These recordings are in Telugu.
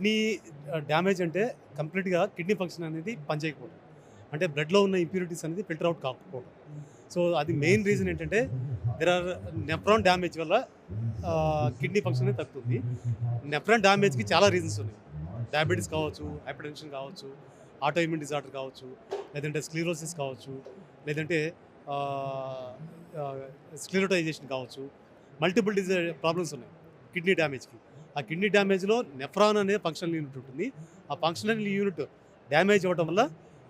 కిడ్నీ డ్యామేజ్ అంటే కంప్లీట్‌గా కిడ్నీ ఫంక్షన్ అనేది పనిచేయకపోవడం. అంటే బ్లడ్‌లో ఉన్న ఇంప్యూరిటీస్ అనేది ఫిల్టర్ అవుట్ కాకపోవడం. సో, అది మెయిన్ రీజన్ ఏంటంటే దేర్ ఆర్ నెఫ్రాన్ డ్యామేజ్ వల్ల కిడ్నీ ఫంక్షన్ అనేది తగ్గుతుంది. నెఫ్రాన్ డ్యామేజ్‌కి చాలా రీజన్స్ ఉన్నాయి. డయాబెటిస్ కావచ్చు, హైపర్‌టెన్షన్ కావచ్చు, ఆటో ఇమ్యూన్ డిజార్డర్ కావచ్చు, లేదంటే స్క్లెరోసిస్ కావచ్చు, లేదంటే ఆహ్, ఆహ్, స్క్లెరోటైజేషన్ కావచ్చు. మల్టిపుల్ ప్రాబ్లమ్స్ ఉన్నాయి కిడ్నీ డ్యామేజ్‌కి. ఆ కిడ్నీ డ్యామేజ్‌లో నెఫ్రాన్ అనే ఫంక్షనల్ యూనిట్ ఉంటుంది. ఆ ఫంక్షనల్ యూనిట్ డ్యామేజ్ అవ్వడం వల్ల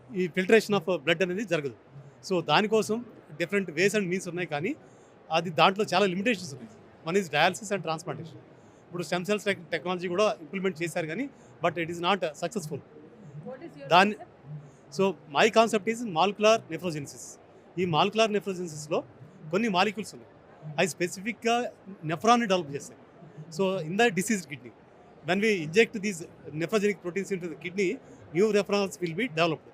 ఈ ఫిల్టరేషన్ ఆఫ్ బ్లడ్ అనేది జరగదు. సో, దానికోసం డిఫరెంట్ వేస్ అండ్ మీన్స్ ఉన్నాయి, కానీ అది దాంట్లో చాలా లిమిటేషన్స్ ఉన్నాయి. One is dialysis and transplantation. ఇప్పుడు స్టెమ్ సెల్స్ టెక్నాలజీ కూడా ఇంప్లిమెంట్ చేశారు కానీ but it is not successful. What is your దాన్ని concept? So my concept is molecular nephrogenesis. ఈ మాలిక్యులర్ నెఫ్రోజెనిసిస్‌లో కొన్ని మాలిక్యూల్స్ ఉన్నాయి. అవి స్పెసిఫిక్‌గా నెఫ్రాన్‌ని డెవలప్ చేస్తాయి. So, in the diseased kidney when we inject these nephrogenic proteins into the kidney, new nephrons will be developed.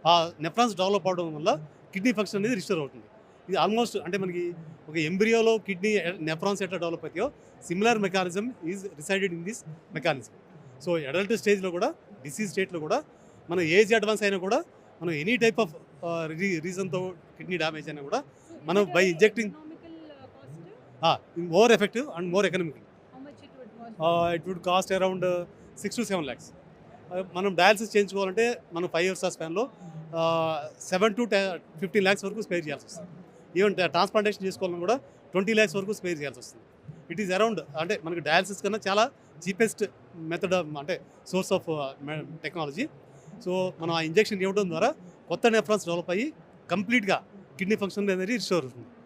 ఆ నెఫ్రాన్స్ డెవలప్ అవ్వడం వల్ల కిడ్నీ ఫంక్షన్ అనేది రిస్టోర్ అవుతుంది. ఇది ఆల్మోస్ట్ అంటే మనకి ఒక ఎంబ్రియోలో కిడ్నీ నెఫ్రాన్స్ ఎట్లా డెవలప్ అవుతాయో similar mechanism is resided in this mechanism. So, adult స్టేజ్లో కూడా, డిసీజ్ స్టేట్లో కూడా, మన ఏజ్ అడ్వాన్స్ అయినా కూడా, మనం ఎనీ టైప్ ఆఫ్ రీజన్తో కిడ్నీ డ్యామేజ్ అయినా కూడా So, is మనం it by very injecting economical cost? More effective and more economical. How much it would cost? It would cost around 6 to 7 lakhs. మనం డయాలసిస్ చేయించుకోవాలంటే మనం 5 years స్పాన్లో 7 to 15 lakhs వరకు స్పేర్ చేయాల్సి వస్తుంది. ఈవెన్ ట్రాన్స్ప్లాంటేషన్ చేసుకోవాలని కూడా 20 lakhs వరకు స్పేర్ చేయాల్సి వస్తుంది. ఇట్ ఈస్ అరౌండ్ అంటే మనకి డయాలసిస్ కన్నా చాలా చీపెస్ట్ మెథడ్ అంటే సోర్స్ ఆఫ్ టెక్నాలజీ. సో, మనం ఆ ఇంజెక్షన్ ఇవ్వడం ద్వారా కొత్త నెఫ్రాన్స్ డెవలప్ అయ్యి కంప్లీట్గా కిడ్నీ ఫంక్షన్ అనేది రిస్టోర్ అవుతుంది.